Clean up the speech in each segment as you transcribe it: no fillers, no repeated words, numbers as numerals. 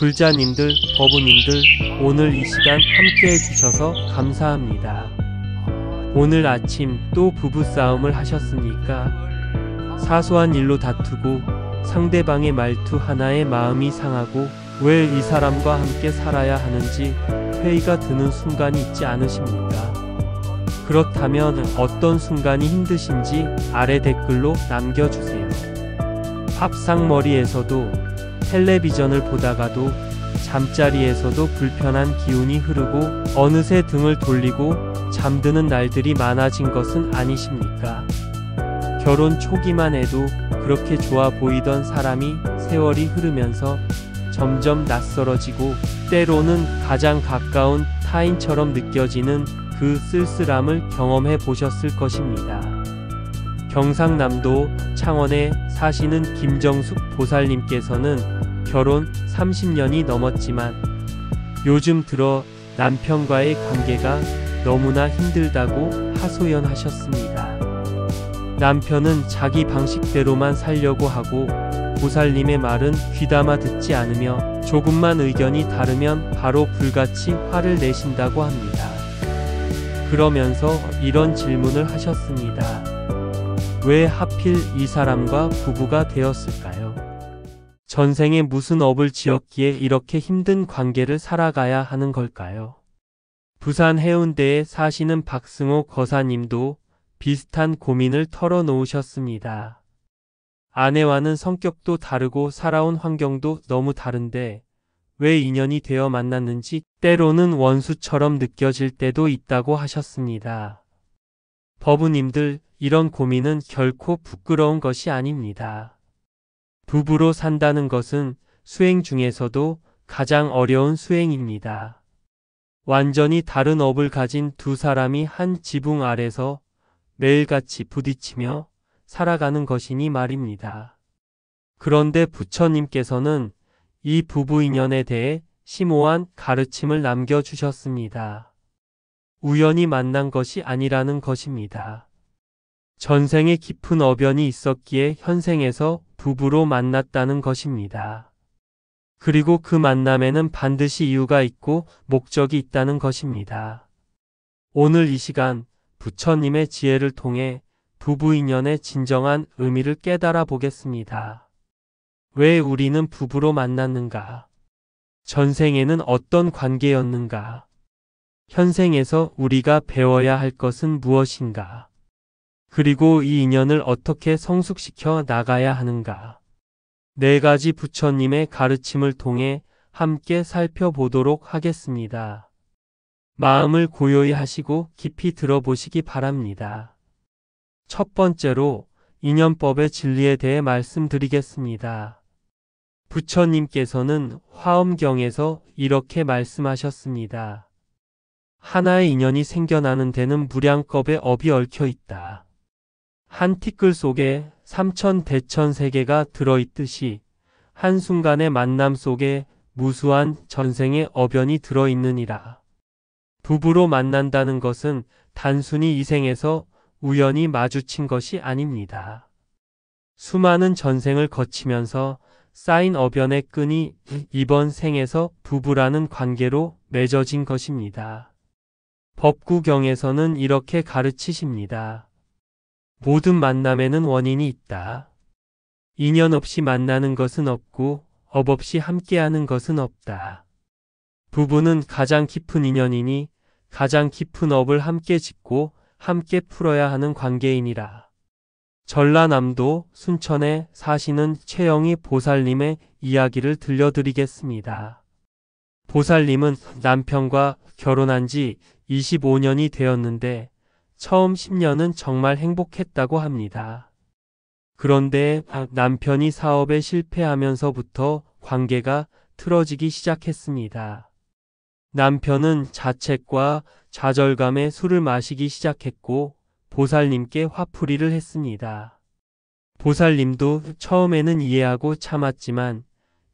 불자님들, 법우님들, 오늘 이 시간 함께 해주셔서 감사합니다. 오늘 아침 또 부부싸움을 하셨습니까? 사소한 일로 다투고 상대방의 말투 하나에 마음이 상하고 왜 이 사람과 함께 살아야 하는지 회의가 드는 순간이 있지 않으십니까? 그렇다면 어떤 순간이 힘드신지 아래 댓글로 남겨주세요. 밥상머리에서도, 텔레비전을 보다가도, 잠자리에서도 불편한 기운이 흐르고 어느새 등을 돌리고 잠드는 날들이 많아진 것은 아니십니까? 결혼 초기만 해도 그렇게 좋아 보이던 사람이 세월이 흐르면서 점점 낯설어지고 때로는 가장 가까운 타인처럼 느껴지는 그 쓸쓸함을 경험해 보셨을 것입니다. 경상남도 창원에 사시는 김정숙 보살님께서는 결혼 30년이 넘었지만 요즘 들어 남편과의 관계가 너무나 힘들다고 하소연하셨습니다. 남편은 자기 방식대로만 살려고 하고 보살님의 말은 귀담아 듣지 않으며 조금만 의견이 다르면 바로 불같이 화를 내신다고 합니다. 그러면서 이런 질문을 하셨습니다. 왜 하필 이 사람과 부부가 되었을까요? 전생에 무슨 업을 지었기에 이렇게 힘든 관계를 살아가야 하는 걸까요? 부산 해운대에 사시는 박승호 거사님도 비슷한 고민을 털어놓으셨습니다. 아내와는 성격도 다르고 살아온 환경도 너무 다른데 왜 인연이 되어 만났는지 때로는 원수처럼 느껴질 때도 있다고 하셨습니다. 법우님들, 이런 고민은 결코 부끄러운 것이 아닙니다. 부부로 산다는 것은 수행 중에서도 가장 어려운 수행입니다. 완전히 다른 업을 가진 두 사람이 한 지붕 아래서 매일같이 부딪히며 살아가는 것이니 말입니다. 그런데 부처님께서는 이 부부 인연에 대해 심오한 가르침을 남겨주셨습니다. 우연히 만난 것이 아니라는 것입니다. 전생에 깊은 어변이 있었기에 현생에서 부부로 만났다는 것입니다. 그리고 그 만남에는 반드시 이유가 있고 목적이 있다는 것입니다. 오늘 이 시간 부처님의 지혜를 통해 부부 인연의 진정한 의미를 깨달아 보겠습니다. 왜 우리는 부부로 만났는가? 전생에는 어떤 관계였는가? 현생에서 우리가 배워야 할 것은 무엇인가? 그리고 이 인연을 어떻게 성숙시켜 나가야 하는가? 네 가지 부처님의 가르침을 통해 함께 살펴보도록 하겠습니다. 마음을 고요히 하시고 깊이 들어보시기 바랍니다. 첫 번째로 인연법의 진리에 대해 말씀드리겠습니다. 부처님께서는 화엄경에서 이렇게 말씀하셨습니다. 하나의 인연이 생겨나는 데는 무량겁의 업이 얽혀 있다. 한 티끌 속에 삼천대천세계가 들어있듯이 한순간의 만남 속에 무수한 전생의 어변이 들어있느니라. 부부로 만난다는 것은 단순히 이 생에서 우연히 마주친 것이 아닙니다. 수많은 전생을 거치면서 쌓인 어변의 끈이 이번 생에서 부부라는 관계로 맺어진 것입니다. 법구경에서는 이렇게 가르치십니다. 모든 만남에는 원인이 있다. 인연 없이 만나는 것은 없고 업 없이 함께하는 것은 없다. 부부는 가장 깊은 인연이니 가장 깊은 업을 함께 짓고 함께 풀어야 하는 관계이니라. 전라남도 순천에 사시는 최영희 보살님의 이야기를 들려드리겠습니다. 보살님은 남편과 결혼한 지 25년이 되었는데 처음 10년은 정말 행복했다고 합니다. 그런데 남편이 사업에 실패하면서부터 관계가 틀어지기 시작했습니다. 남편은 자책과 좌절감에 술을 마시기 시작했고 보살님께 화풀이를 했습니다. 보살님도 처음에는 이해하고 참았지만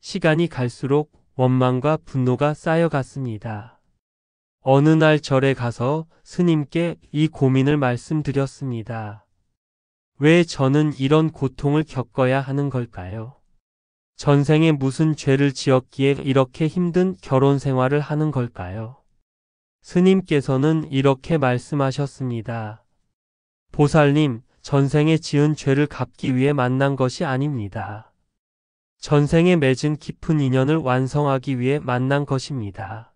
시간이 갈수록 원망과 분노가 쌓여갔습니다. 어느 날 절에 가서 스님께 이 고민을 말씀드렸습니다. 왜 저는 이런 고통을 겪어야 하는 걸까요? 전생에 무슨 죄를 지었기에 이렇게 힘든 결혼 생활을 하는 걸까요? 스님께서는 이렇게 말씀하셨습니다. 보살님, 전생에 지은 죄를 갚기 위해 만난 것이 아닙니다. 전생에 맺은 깊은 인연을 완성하기 위해 만난 것입니다.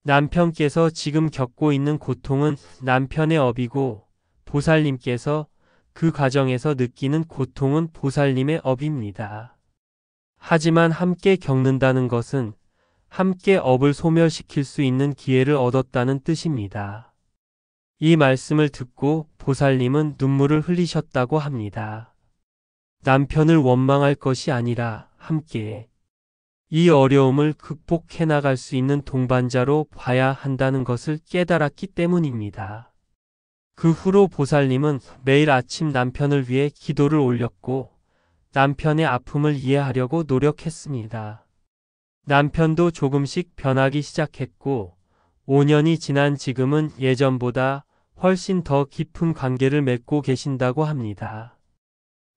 남편께서 지금 겪고 있는 고통은 남편의 업이고 보살님께서 그 과정에서 느끼는 고통은 보살님의 업입니다. 하지만 함께 겪는다는 것은 함께 업을 소멸시킬 수 있는 기회를 얻었다는 뜻입니다. 이 말씀을 듣고 보살님은 눈물을 흘리셨다고 합니다. 남편을 원망할 것이 아니라 함께 이 어려움을 극복해 나갈 수 있는 동반자로 봐야 한다는 것을 깨달았기 때문입니다. 그 후로 보살님은 매일 아침 남편을 위해 기도를 올렸고 남편의 아픔을 이해하려고 노력했습니다. 남편도 조금씩 변하기 시작했고 5년이 지난 지금은 예전보다 훨씬 더 깊은 관계를 맺고 계신다고 합니다.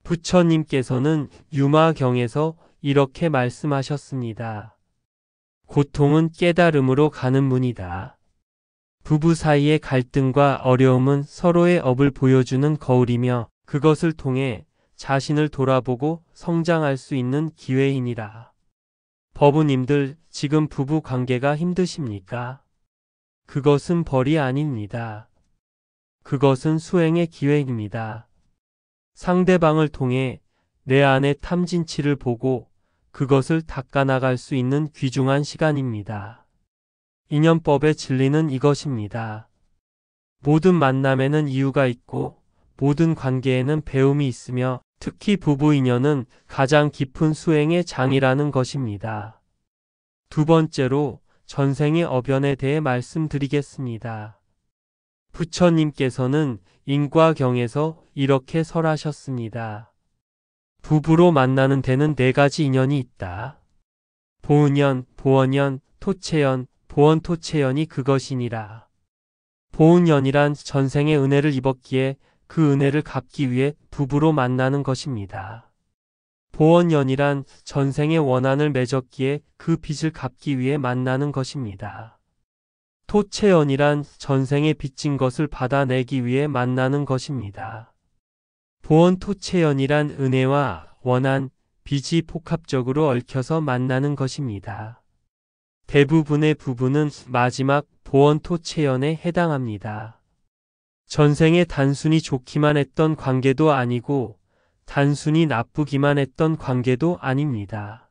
부처님께서는 유마경에서 이렇게 말씀하셨습니다. 고통은 깨달음으로 가는 문이다. 부부 사이의 갈등과 어려움은 서로의 업을 보여주는 거울이며 그것을 통해 자신을 돌아보고 성장할 수 있는 기회이니라. 법우님들, 지금 부부 관계가 힘드십니까? 그것은 벌이 아닙니다. 그것은 수행의 기회입니다. 상대방을 통해 내 안의 탐진치를 보고 그것을 닦아나갈 수 있는 귀중한 시간입니다. 인연법의 진리는 이것입니다. 모든 만남에는 이유가 있고 모든 관계에는 배움이 있으며 특히 부부 인연은 가장 깊은 수행의 장이라는 것입니다. 두 번째로 전생의 업연에 대해 말씀드리겠습니다. 부처님께서는 인과경에서 이렇게 설하셨습니다. 부부로 만나는 데는 4가지 인연이 있다. 보은연, 보원연, 토채연, 보원토채연이 그것이니라. 보은연이란 전생의 은혜를 입었기에 그 은혜를 갚기 위해 부부로 만나는 것입니다. 보원연이란 전생의 원한을 맺었기에 그 빚을 갚기 위해 만나는 것입니다. 토채연이란 전생에 빚진 것을 받아내기 위해 만나는 것입니다. 보원토채연이란 은혜와 원한, 빚이 복합적으로 얽혀서 만나는 것입니다. 대부분의 부부는 마지막 보원토채연에 해당합니다. 전생에 단순히 좋기만 했던 관계도 아니고 단순히 나쁘기만 했던 관계도 아닙니다.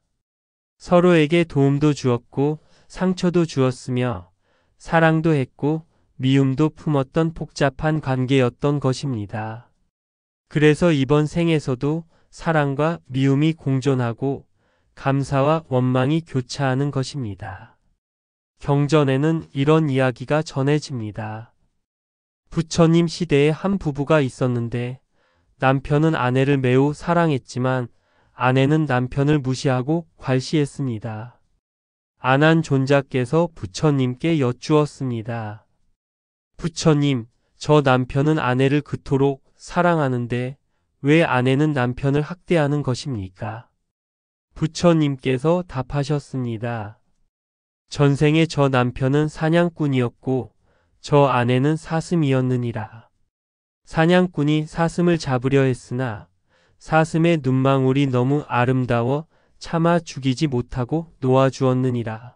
서로에게 도움도 주었고 상처도 주었으며 사랑도 했고 미움도 품었던 복잡한 관계였던 것입니다. 그래서 이번 생에서도 사랑과 미움이 공존하고 감사와 원망이 교차하는 것입니다. 경전에는 이런 이야기가 전해집니다. 부처님 시대에 한 부부가 있었는데 남편은 아내를 매우 사랑했지만 아내는 남편을 무시하고 괄시했습니다. 아난존자께서 부처님께 여쭈었습니다. 부처님, 저 남편은 아내를 그토록 사랑하는데 왜 아내는 남편을 학대하는 것입니까? 부처님께서 답하셨습니다. 전생에 저 남편은 사냥꾼이었고 저 아내는 사슴이었느니라. 사냥꾼이 사슴을 잡으려 했으나 사슴의 눈망울이 너무 아름다워 차마 죽이지 못하고 놓아주었느니라.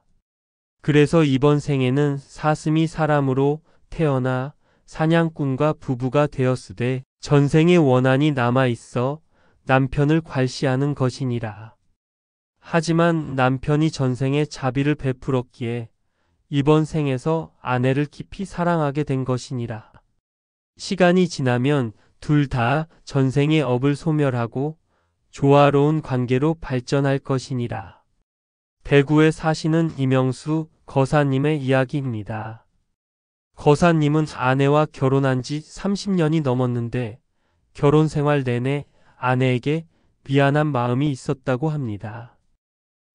그래서 이번 생에는 사슴이 사람으로 태어나 사냥꾼과 부부가 되었으되 전생의 원한이 남아있어 남편을 괄시하는 것이니라. 하지만 남편이 전생에 자비를 베풀었기에 이번 생에서 아내를 깊이 사랑하게 된 것이니라. 시간이 지나면 둘 다 전생의 업을 소멸하고 조화로운 관계로 발전할 것이니라. 대구에 사시는 이명수 거사님의 이야기입니다. 거사님은 아내와 결혼한 지 30년이 넘었는데 결혼 생활 내내 아내에게 미안한 마음이 있었다고 합니다.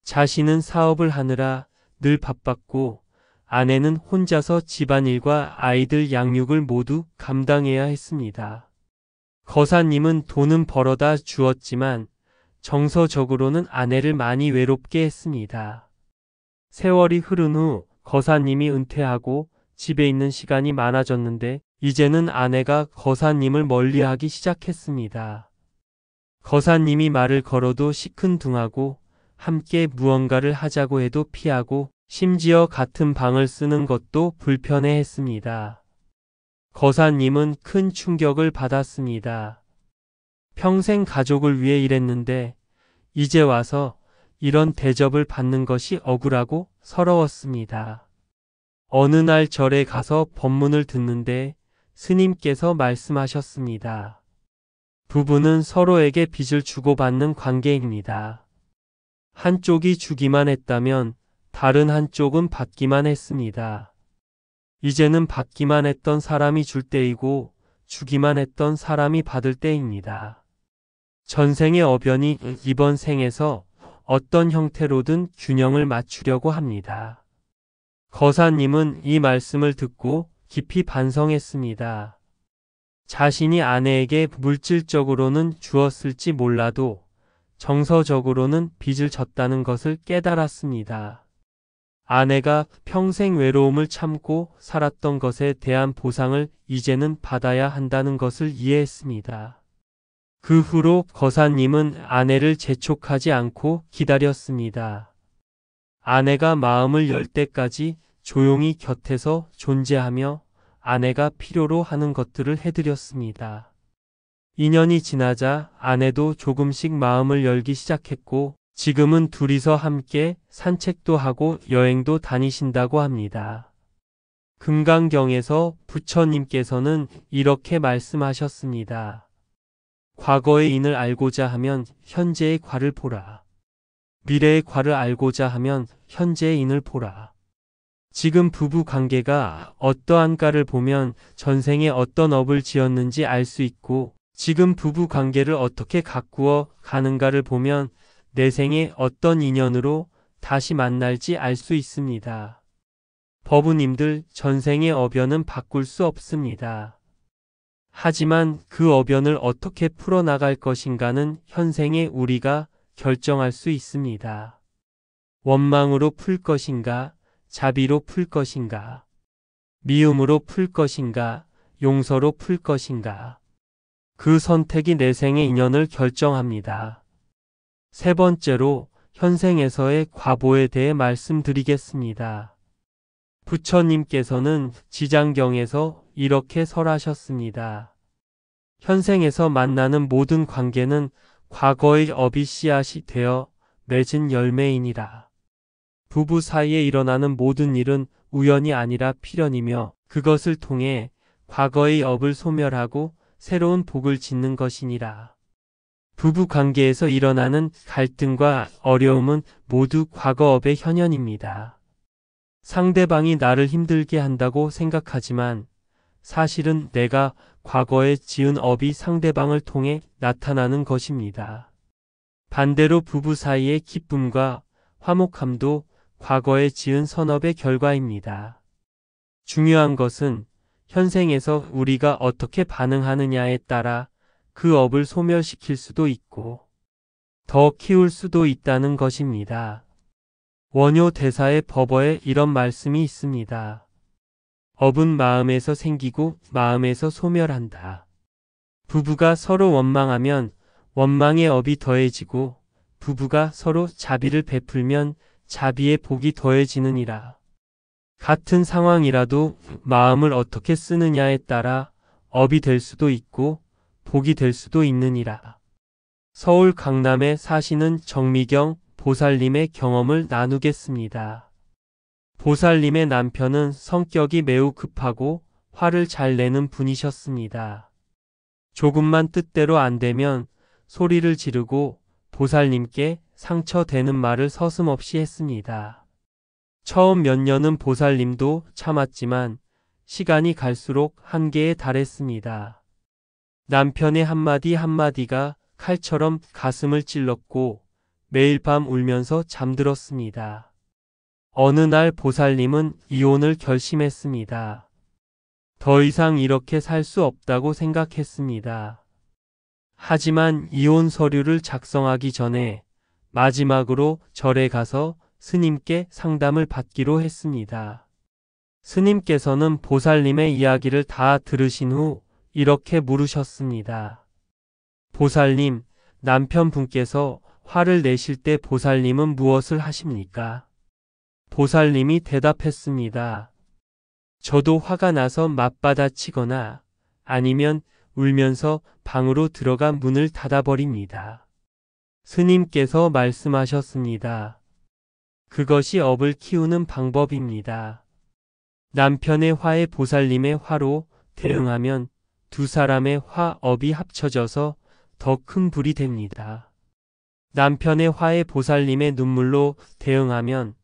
자신은 사업을 하느라 늘 바빴고 아내는 혼자서 집안일과 아이들 양육을 모두 감당해야 했습니다. 거사님은 돈은 벌어다 주었지만 정서적으로는 아내를 많이 외롭게 했습니다. 세월이 흐른 후 거사님이 은퇴하고 집에 있는 시간이 많아졌는데 이제는 아내가 거사님을 멀리하기 시작했습니다. 거사님이 말을 걸어도 시큰둥하고 함께 무언가를 하자고 해도 피하고 심지어 같은 방을 쓰는 것도 불편해했습니다. 거사님은 큰 충격을 받았습니다. 평생 가족을 위해 일했는데 이제 와서 이런 대접을 받는 것이 억울하고 서러웠습니다. 어느 날 절에 가서 법문을 듣는데 스님께서 말씀하셨습니다. 부부는 서로에게 빚을 주고받는 관계입니다. 한쪽이 주기만 했다면 다른 한쪽은 받기만 했습니다. 이제는 받기만 했던 사람이 줄 때이고 주기만 했던 사람이 받을 때입니다. 전생의 어변이 이번 생에서 어떤 형태로든 균형을 맞추려고 합니다. 거사님은 이 말씀을 듣고 깊이 반성했습니다. 자신이 아내에게 물질적으로는 주었을지 몰라도 정서적으로는 빚을 졌다는 것을 깨달았습니다. 아내가 평생 외로움을 참고 살았던 것에 대한 보상을 이제는 받아야 한다는 것을 이해했습니다. 그 후로 거사님은 아내를 재촉하지 않고 기다렸습니다. 아내가 마음을 열 때까지 조용히 곁에서 존재하며 아내가 필요로 하는 것들을 해드렸습니다. 2년이 지나자 아내도 조금씩 마음을 열기 시작했고 지금은 둘이서 함께 산책도 하고 여행도 다니신다고 합니다. 금강경에서 부처님께서는 이렇게 말씀하셨습니다. 과거의 인을 알고자 하면 현재의 과를 보라. 미래의 과를 알고자 하면 현재의 인을 보라. 지금 부부 관계가 어떠한가를 보면 전생에 어떤 업을 지었는지 알 수 있고 지금 부부 관계를 어떻게 가꾸어 가는가를 보면 내생에 어떤 인연으로 다시 만날지 알 수 있습니다. 법우님들, 전생의 어변은 바꿀 수 없습니다. 하지만 그 어변을 어떻게 풀어나갈 것인가는 현생의 우리가 결정할 수 있습니다. 원망으로 풀 것인가, 자비로 풀 것인가, 미움으로 풀 것인가, 용서로 풀 것인가. 그 선택이 내생의 인연을 결정합니다. 세 번째로 현생에서의 과보에 대해 말씀드리겠습니다. 부처님께서는 지장경에서 이렇게 설하셨습니다. 현생에서 만나는 모든 관계는 과거의 업이 씨앗이 되어 맺은 열매이니라. 부부 사이에 일어나는 모든 일은 우연이 아니라 필연이며 그것을 통해 과거의 업을 소멸하고 새로운 복을 짓는 것이니라. 부부 관계에서 일어나는 갈등과 어려움은 모두 과거업의 현현입니다. 상대방이 나를 힘들게 한다고 생각하지만 사실은 내가 과거에 지은 업이 상대방을 통해 나타나는 것입니다. 반대로 부부 사이의 기쁨과 화목함도 과거에 지은 선업의 결과입니다. 중요한 것은 현생에서 우리가 어떻게 반응하느냐에 따라 그 업을 소멸시킬 수도 있고 더 키울 수도 있다는 것입니다. 원효 대사의 법어에 이런 말씀이 있습니다. 업은 마음에서 생기고 마음에서 소멸한다. 부부가 서로 원망하면 원망의 업이 더해지고 부부가 서로 자비를 베풀면 자비의 복이 더해지느니라. 같은 상황이라도 마음을 어떻게 쓰느냐에 따라 업이 될 수도 있고 복이 될 수도 있느니라. 서울 강남에 사시는 정미경 보살님의 경험을 나누겠습니다. 보살님의 남편은 성격이 매우 급하고 화를 잘 내는 분이셨습니다. 조금만 뜻대로 안 되면 소리를 지르고 보살님께 상처되는 말을 서슴없이 했습니다. 처음 몇 년은 보살님도 참았지만 시간이 갈수록 한계에 달했습니다. 남편의 한마디 한마디가 칼처럼 가슴을 찔렀고 매일 밤 울면서 잠들었습니다. 어느 날 보살님은 이혼을 결심했습니다. 더 이상 이렇게 살 수 없다고 생각했습니다. 하지만 이혼 서류를 작성하기 전에 마지막으로 절에 가서 스님께 상담을 받기로 했습니다. 스님께서는 보살님의 이야기를 다 들으신 후 이렇게 물으셨습니다. 보살님, 남편분께서 화를 내실 때 보살님은 무엇을 하십니까? 보살님이 대답했습니다. 저도 화가 나서 맞받아치거나 아니면 울면서 방으로 들어가 문을 닫아버립니다. 스님께서 말씀하셨습니다. 그것이 업을 키우는 방법입니다. 남편의 화에 보살님의 화로 대응하면 두 사람의 화업이 합쳐져서 더 큰 불이 됩니다. 남편의 화에 보살님의 눈물로 대응하면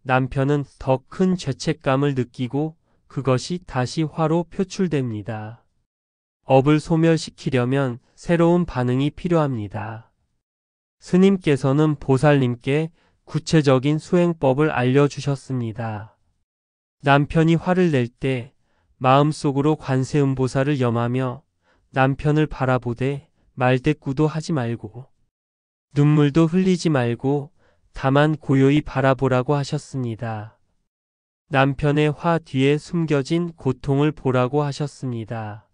남편은 더 큰 죄책감을 느끼고 그것이 다시 화로 표출됩니다. 업을 소멸시키려면 새로운 반응이 필요합니다. 스님께서는 보살님께 구체적인 수행법을 알려주셨습니다. 남편이 화를 낼 때 마음속으로 관세음보살을 염하며 남편을 바라보되 말대꾸도 하지 말고 눈물도 흘리지 말고 다만 고요히 바라보라고 하셨습니다. 남편의 화 뒤에 숨겨진 고통을 보라고 하셨습니다.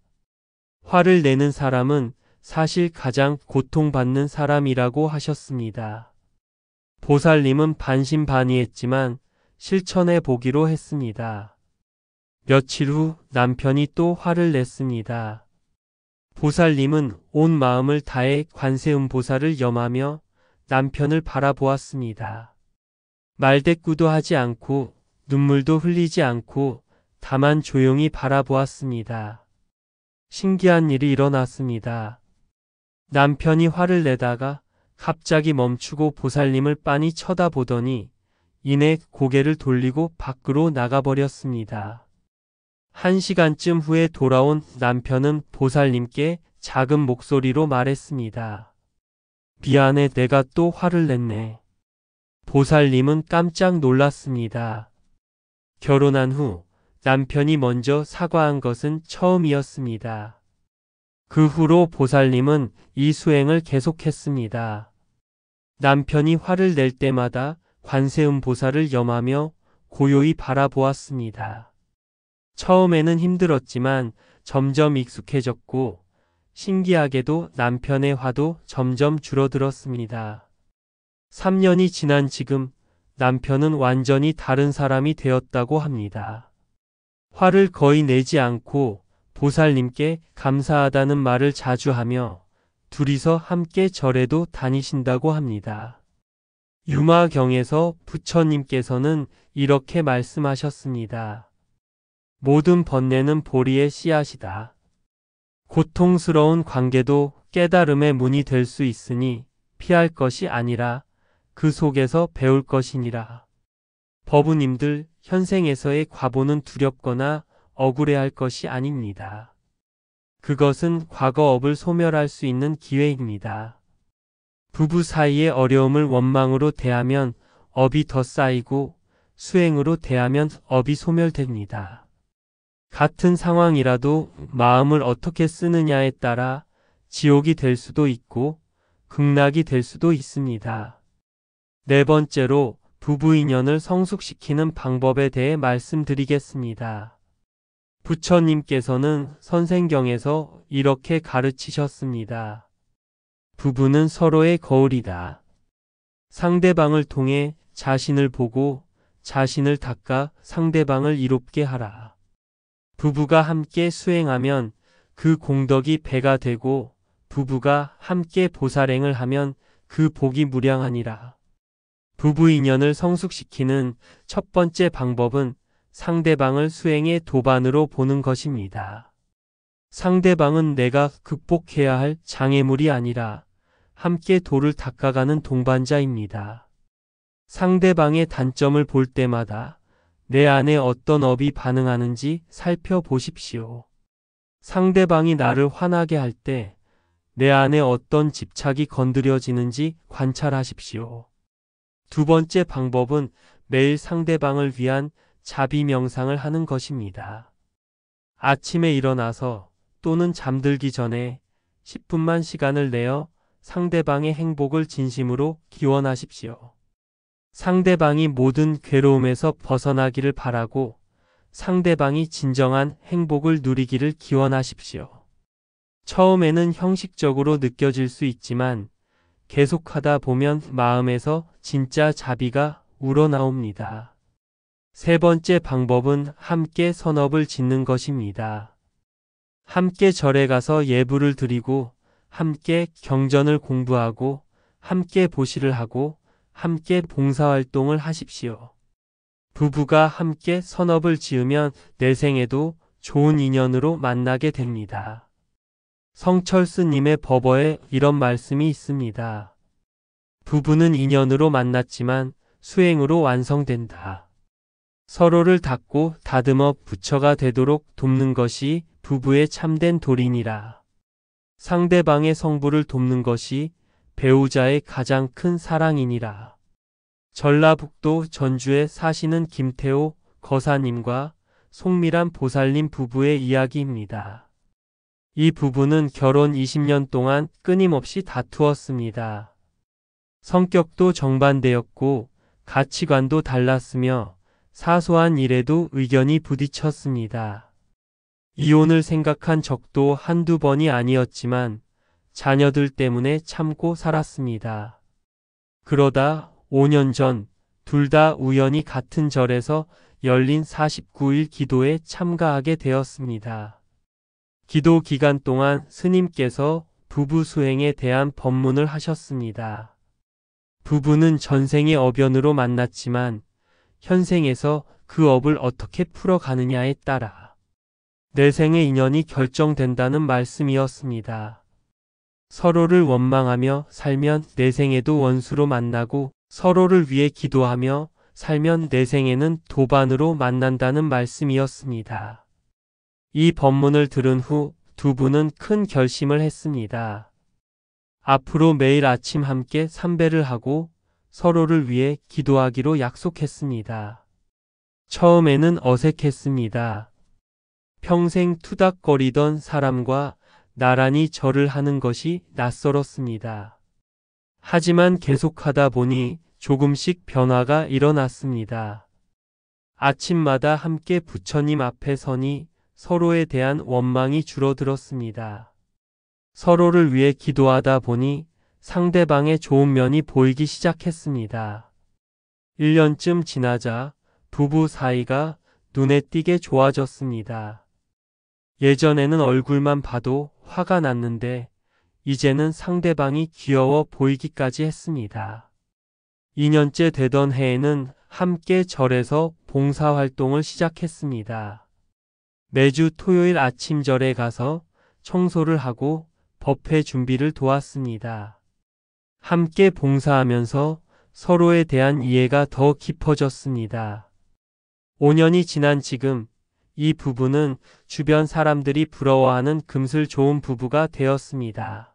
화를 내는 사람은 사실 가장 고통받는 사람이라고 하셨습니다. 보살님은 반신반의했지만 실천해 보기로 했습니다. 며칠 후 남편이 또 화를 냈습니다. 보살님은 온 마음을 다해 관세음보살을 염하며 남편을 바라보았습니다. 말대꾸도 하지 않고 눈물도 흘리지 않고 다만 조용히 바라보았습니다. 신기한 일이 일어났습니다. 남편이 화를 내다가 갑자기 멈추고 보살님을 빤히 쳐다보더니 이내 고개를 돌리고 밖으로 나가버렸습니다. 1시간쯤 후에 돌아온 남편은 보살님께 작은 목소리로 말했습니다. 미안해, 내가 또 화를 냈네. 보살님은 깜짝 놀랐습니다. 결혼한 후 남편이 먼저 사과한 것은 처음이었습니다. 그 후로 보살님은 이 수행을 계속했습니다. 남편이 화를 낼 때마다 관세음보살을 염하며 고요히 바라보았습니다. 처음에는 힘들었지만 점점 익숙해졌고 신기하게도 남편의 화도 점점 줄어들었습니다. 3년이 지난 지금 남편은 완전히 다른 사람이 되었다고 합니다. 화를 거의 내지 않고 보살님께 감사하다는 말을 자주 하며 둘이서 함께 절에도 다니신다고 합니다. 유마경에서 부처님께서는 이렇게 말씀하셨습니다. 모든 번뇌는 보리의 씨앗이다. 고통스러운 관계도 깨달음의 문이 될 수 있으니 피할 것이 아니라 그 속에서 배울 것이니라. 법우님들, 현생에서의 과보는 두렵거나 억울해할 것이 아닙니다. 그것은 과거업을 소멸할 수 있는 기회입니다. 부부 사이의 어려움을 원망으로 대하면 업이 더 쌓이고 수행으로 대하면 업이 소멸됩니다. 같은 상황이라도 마음을 어떻게 쓰느냐에 따라 지옥이 될 수도 있고 극락이 될 수도 있습니다. 네 번째로 부부 인연을 성숙시키는 방법에 대해 말씀드리겠습니다. 부처님께서는 선생경에서 이렇게 가르치셨습니다. 부부는 서로의 거울이다. 상대방을 통해 자신을 보고 자신을 닦아 상대방을 이롭게 하라. 부부가 함께 수행하면 그 공덕이 배가 되고 부부가 함께 보살행을 하면 그 복이 무량하니라. 부부 인연을 성숙시키는 첫 번째 방법은 상대방을 수행의 도반으로 보는 것입니다. 상대방은 내가 극복해야 할 장애물이 아니라 함께 도를 닦아가는 동반자입니다. 상대방의 단점을 볼 때마다 내 안에 어떤 업이 반응하는지 살펴보십시오. 상대방이 나를 화나게 할 때 내 안에 어떤 집착이 건드려지는지 관찰하십시오. 두 번째 방법은 매일 상대방을 위한 자비 명상을 하는 것입니다. 아침에 일어나서 또는 잠들기 전에 10분만 시간을 내어 상대방의 행복을 진심으로 기원하십시오. 상대방이 모든 괴로움에서 벗어나기를 바라고 상대방이 진정한 행복을 누리기를 기원하십시오. 처음에는 형식적으로 느껴질 수 있지만 계속하다 보면 마음에서 진짜 자비가 우러나옵니다. 세 번째 방법은 함께 선업을 짓는 것입니다. 함께 절에 가서 예불을 드리고 함께 경전을 공부하고 함께 보시를 하고 함께 봉사활동을 하십시오. 부부가 함께 선업을 지으면 내생에도 좋은 인연으로 만나게 됩니다. 성철스님의 법어에 이런 말씀이 있습니다. 부부는 인연으로 만났지만 수행으로 완성된다. 서로를 닦고 다듬어 부처가 되도록 돕는 것이 부부의 참된 도리니라. 상대방의 성부를 돕는 것이 배우자의 가장 큰 사랑이니라. 전라북도 전주에 사시는 김태호 거사님과 송미란 보살님 부부의 이야기입니다. 이 부부는 결혼 20년 동안 끊임없이 다투었습니다. 성격도 정반대였고 가치관도 달랐으며 사소한 일에도 의견이 부딪혔습니다. 이혼을 생각한 적도 한두 번이 아니었지만 자녀들 때문에 참고 살았습니다. 그러다 5년 전 둘 다 우연히 같은 절에서 열린 49일 기도에 참가하게 되었습니다. 기도 기간 동안 스님께서 부부 수행에 대한 법문을 하셨습니다. 부부는 전생의 업연으로 만났지만 현생에서 그 업을 어떻게 풀어가느냐에 따라 내생의 인연이 결정된다는 말씀이었습니다. 서로를 원망하며 살면 내생에도 원수로 만나고 서로를 위해 기도하며 살면 내생에는 도반으로 만난다는 말씀이었습니다. 이 법문을 들은 후 두 분은 큰 결심을 했습니다. 앞으로 매일 아침 함께 삼배를 하고 서로를 위해 기도하기로 약속했습니다. 처음에는 어색했습니다. 평생 투닥거리던 사람과 나란히 절을 하는 것이 낯설었습니다. 하지만 계속하다 보니 조금씩 변화가 일어났습니다. 아침마다 함께 부처님 앞에 서니 서로에 대한 원망이 줄어들었습니다. 서로를 위해 기도하다 보니 상대방의 좋은 면이 보이기 시작했습니다. 1년쯤 지나자 부부 사이가 눈에 띄게 좋아졌습니다. 예전에는 얼굴만 봐도 화가 났는데 이제는 상대방이 귀여워 보이기까지 했습니다. 2년째 되던 해에는 함께 절에서 봉사활동을 시작했습니다. 매주 토요일 아침 절에 가서 청소를 하고 법회 준비를 도왔습니다. 함께 봉사하면서 서로에 대한 이해가 더 깊어졌습니다. 5년이 지난 지금 이 부부는 주변 사람들이 부러워하는 금슬 좋은 부부가 되었습니다.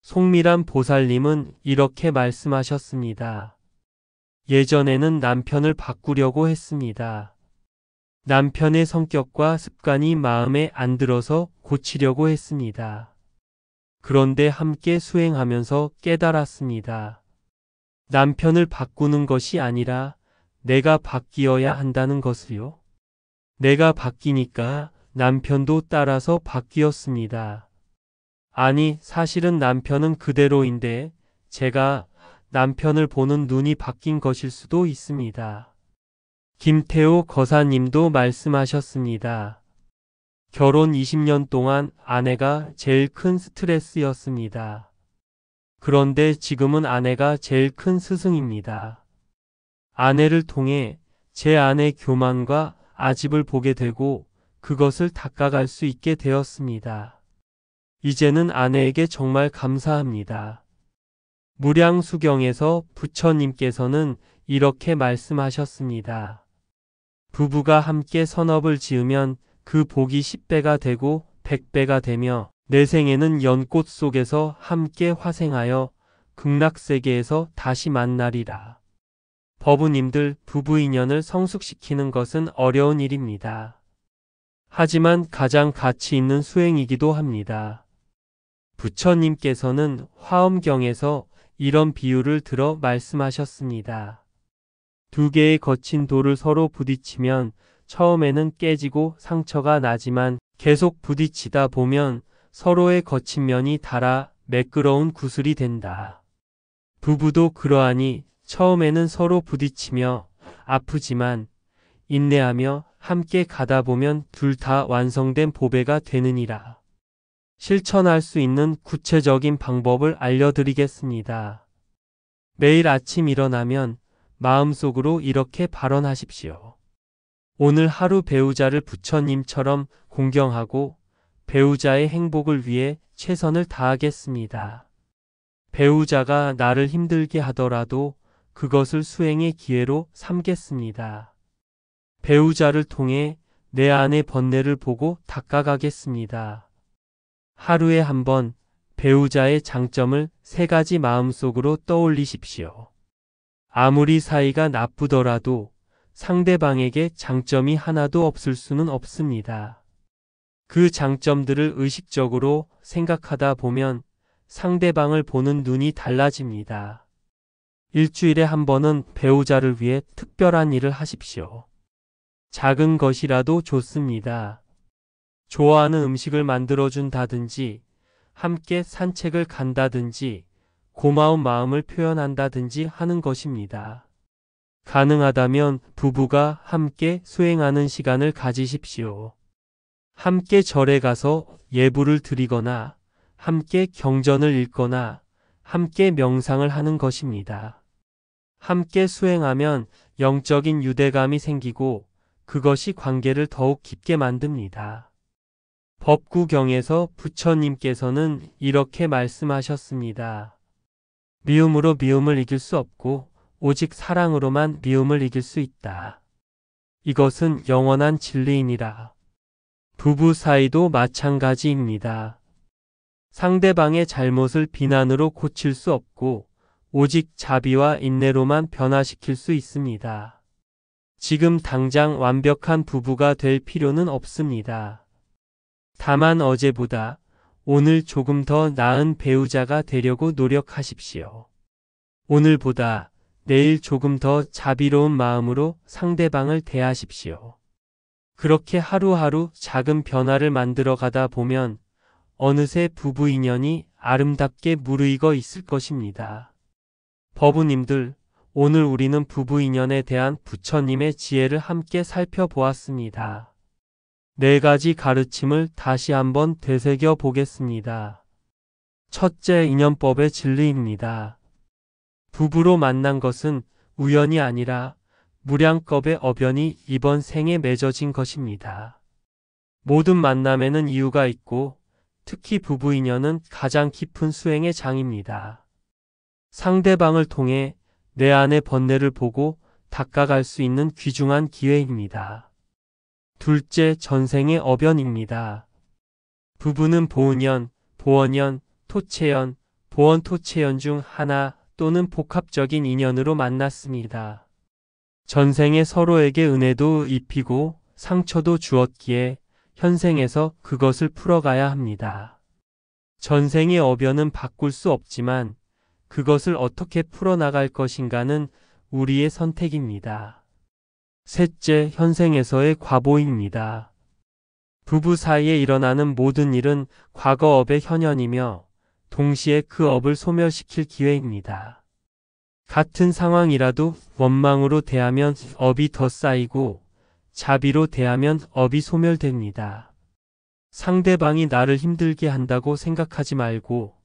송미란 보살님은 이렇게 말씀하셨습니다. 예전에는 남편을 바꾸려고 했습니다. 남편의 성격과 습관이 마음에 안 들어서 고치려고 했습니다. 그런데 함께 수행하면서 깨달았습니다. 남편을 바꾸는 것이 아니라 내가 바뀌어야 한다는 것을요. 내가 바뀌니까 남편도 따라서 바뀌었습니다. 아니, 사실은 남편은 그대로인데 제가 남편을 보는 눈이 바뀐 것일 수도 있습니다. 김태호 거사님도 말씀하셨습니다. 결혼 20년 동안 아내가 제일 큰 스트레스였습니다. 그런데 지금은 아내가 제일 큰 스승입니다. 아내를 통해 제 아내 교만과 아집을 보게 되고 그것을 닦아갈 수 있게 되었습니다. 이제는 아내에게 정말 감사합니다. 무량수경에서 부처님께서는 이렇게 말씀하셨습니다. 부부가 함께 선업을 지으면 그 복이 10배가 되고 100배가 되며 내생에는 연꽃 속에서 함께 화생하여 극락세계에서 다시 만나리라. 법우님들, 부부 인연을 성숙시키는 것은 어려운 일입니다. 하지만 가장 가치 있는 수행이기도 합니다. 부처님께서는 화엄경에서 이런 비유를 들어 말씀하셨습니다. 두 개의 거친 돌을 서로 부딪히면 처음에는 깨지고 상처가 나지만 계속 부딪히다 보면 서로의 거친 면이 닳아 매끄러운 구슬이 된다. 부부도 그러하니 처음에는 서로 부딪히며 아프지만 인내하며 함께 가다 보면 둘 다 완성된 보배가 되느니라. 실천할 수 있는 구체적인 방법을 알려드리겠습니다. 매일 아침 일어나면 마음속으로 이렇게 발언하십시오. 오늘 하루 배우자를 부처님처럼 공경하고 배우자의 행복을 위해 최선을 다하겠습니다. 배우자가 나를 힘들게 하더라도 그것을 수행의 기회로 삼겠습니다. 배우자를 통해 내 안의 번뇌를 보고 닦아가겠습니다. 하루에 한 번 배우자의 장점을 3가지 마음속으로 떠올리십시오. 아무리 사이가 나쁘더라도 상대방에게 장점이 하나도 없을 수는 없습니다. 그 장점들을 의식적으로 생각하다 보면 상대방을 보는 눈이 달라집니다. 일주일에 한 번은 배우자를 위해 특별한 일을 하십시오. 작은 것이라도 좋습니다. 좋아하는 음식을 만들어준다든지, 함께 산책을 간다든지, 고마운 마음을 표현한다든지 하는 것입니다. 가능하다면 부부가 함께 수행하는 시간을 가지십시오. 함께 절에 가서 예불을 드리거나 함께 경전을 읽거나 함께 명상을 하는 것입니다. 함께 수행하면 영적인 유대감이 생기고 그것이 관계를 더욱 깊게 만듭니다. 법구경에서 부처님께서는 이렇게 말씀하셨습니다. 미움으로 미움을 이길 수 없고 오직 사랑으로만 미움을 이길 수 있다. 이것은 영원한 진리이니라. 부부 사이도 마찬가지입니다. 상대방의 잘못을 비난으로 고칠 수 없고 오직 자비와 인내로만 변화시킬 수 있습니다. 지금 당장 완벽한 부부가 될 필요는 없습니다. 다만 어제보다 오늘 조금 더 나은 배우자가 되려고 노력하십시오. 오늘보다 내일 조금 더 자비로운 마음으로 상대방을 대하십시오. 그렇게 하루하루 작은 변화를 만들어 가다 보면 어느새 부부 인연이 아름답게 무르익어 있을 것입니다. 법우님들, 오늘 우리는 부부 인연에 대한 부처님의 지혜를 함께 살펴보았습니다. 4가지 가르침을 다시 한번 되새겨 보겠습니다. 첫째, 인연법의 진리입니다. 부부로 만난 것은 우연이 아니라 무량겁의 어변이 이번 생에 맺어진 것입니다. 모든 만남에는 이유가 있고 특히 부부 인연은 가장 깊은 수행의 장입니다. 상대방을 통해 내 안의 번뇌를 보고 닦아갈 수 있는 귀중한 기회입니다. 둘째, 전생의 어변입니다. 부부는 보은연, 보원연, 토채연, 보원토채연 중 하나 또는 복합적인 인연으로 만났습니다. 전생에 서로에게 은혜도 입히고 상처도 주었기에 현생에서 그것을 풀어가야 합니다. 전생의 어변은 바꿀 수 없지만 그것을 어떻게 풀어나갈 것인가는 우리의 선택입니다. 셋째, 현생에서의 과보입니다. 부부 사이에 일어나는 모든 일은 과거 업의 현현이며 동시에 그 업을 소멸시킬 기회입니다. 같은 상황이라도 원망으로 대하면 업이 더 쌓이고 자비로 대하면 업이 소멸됩니다. 상대방이 나를 힘들게 한다고 생각하지 말고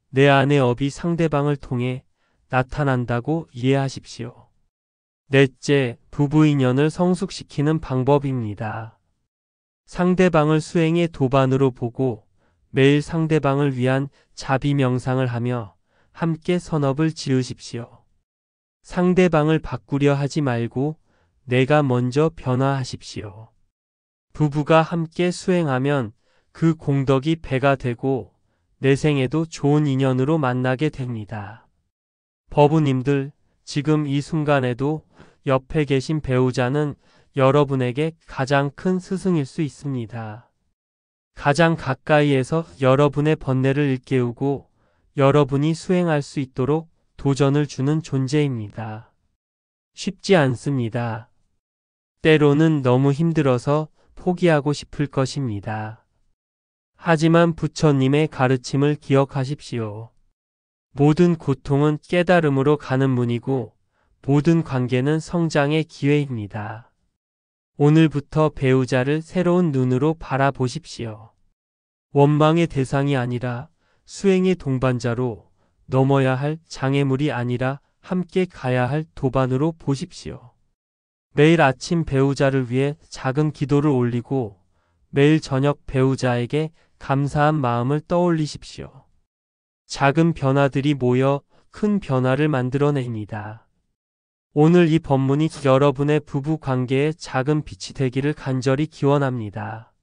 내 안의 업이 상대방을 통해 나타난다고 이해하십시오. 넷째, 부부 인연을 성숙시키는 방법입니다. 상대방을 수행의 도반으로 보고 매일 상대방을 위한 자비 명상을 하며 함께 선업을 지으십시오. 상대방을 바꾸려 하지 말고 내가 먼저 변화하십시오. 부부가 함께 수행하면 그 공덕이 배가 되고 내 생에도 좋은 인연으로 만나게 됩니다. 법우님들, 지금 이 순간에도 옆에 계신 배우자는 여러분에게 가장 큰 스승일 수 있습니다. 가장 가까이에서 여러분의 번뇌를 일깨우고 여러분이 수행할 수 있도록 도전을 주는 존재입니다. 쉽지 않습니다. 때로는 너무 힘들어서 포기하고 싶을 것입니다. 하지만 부처님의 가르침을 기억하십시오. 모든 고통은 깨달음으로 가는 문이고 모든 관계는 성장의 기회입니다. 오늘부터 배우자를 새로운 눈으로 바라보십시오. 원망의 대상이 아니라 수행의 동반자로, 넘어야 할 장애물이 아니라 함께 가야 할 도반으로 보십시오. 매일 아침 배우자를 위해 작은 기도를 올리고 매일 저녁 배우자에게 감사한 마음을 떠올리십시오. 작은 변화들이 모여 큰 변화를 만들어냅니다. 오늘 이 법문이 여러분의 부부 관계에 작은 빛이 되기를 간절히 기원합니다.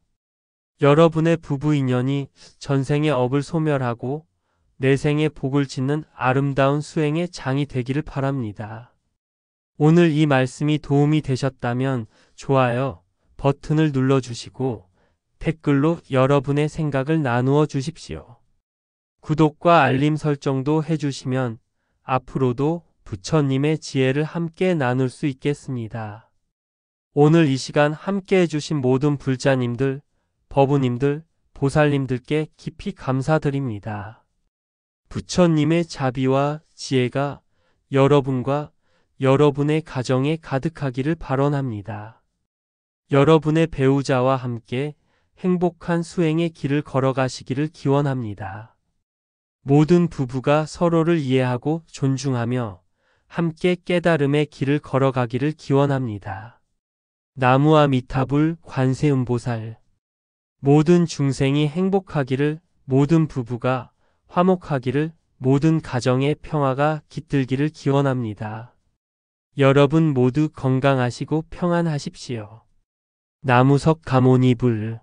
여러분의 부부 인연이 전생의 업을 소멸하고 내생의 복을 짓는 아름다운 수행의 장이 되기를 바랍니다. 오늘 이 말씀이 도움이 되셨다면 좋아요 버튼을 눌러주시고 댓글로 여러분의 생각을 나누어 주십시오. 구독과 알림 설정도 해주시면 앞으로도 부처님의 지혜를 함께 나눌 수 있겠습니다. 오늘 이 시간 함께 해주신 모든 불자님들, 법우님들, 보살님들께 깊이 감사드립니다. 부처님의 자비와 지혜가 여러분과 여러분의 가정에 가득하기를 발언합니다. 여러분의 배우자와 함께 행복한 수행의 길을 걸어가시기를 기원합니다. 모든 부부가 서로를 이해하고 존중하며 함께 깨달음의 길을 걸어가기를 기원합니다. 나무아미타불 관세음보살. 모든 중생이 행복하기를, 모든 부부가 화목하기를, 모든 가정의 평화가 깃들기를 기원합니다. 여러분 모두 건강하시고 평안하십시오. 나무석 가모니불